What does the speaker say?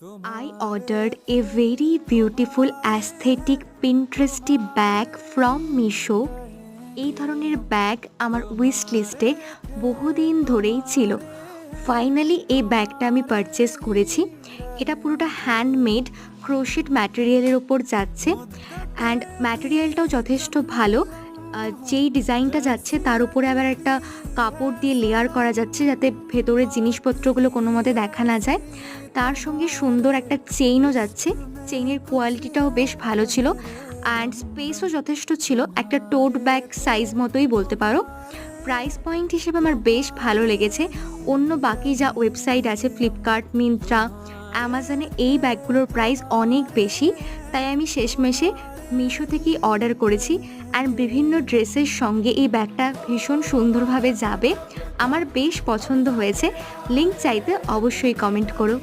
I ordered a very beautiful aesthetic Pinteresty bag from Meesho। এই ধরনের bag আমার wish লিস্টে বহুদিন ধরেই ছিল। ফাইনালি এই ব্যাগটা আমি পারচেস করেছি। এটা পুরোটা হ্যান্ডমেড ক্রোশেট ম্যাটেরিয়ালের ওপর যাচ্ছে, অ্যান্ড ম্যাটেরিয়ালটাও যথেষ্ট ভালো। যেই ডিজাইনটা যাচ্ছে তার উপরে আবার একটা কাপড় দিয়ে লেয়ার করা যাচ্ছে যাতে ভেতরের জিনিসপত্রগুলো কোনো মতে দেখা না যায়। তার সঙ্গে সুন্দর একটা চেইনও যাচ্ছে, চেইনের কোয়ালিটিটাও বেশ ভালো ছিল, অ্যান্ড স্পেসও যথেষ্ট ছিল, একটা টোট ব্যাগ সাইজ মতোই বলতে পারো। প্রাইস পয়েন্ট হিসেবে আমার বেশ ভালো লেগেছে। অন্য বাকি যা ওয়েবসাইট আছে ফ্লিপকার্ট, মিন্ত্রা, অ্যামাজনে এই ব্যাগগুলোর প্রাইস অনেক বেশি, তাই আমি শেষমেশে মিশো থেকেই অর্ডার করেছি। অ্যান্ড বিভিন্ন ড্রেসের সঙ্গে এই ব্যাগটা ভীষণ সুন্দরভাবে যাবে, আমার বেশ পছন্দ হয়েছে। লিঙ্ক চাইতে অবশ্যই কমেন্ট করো।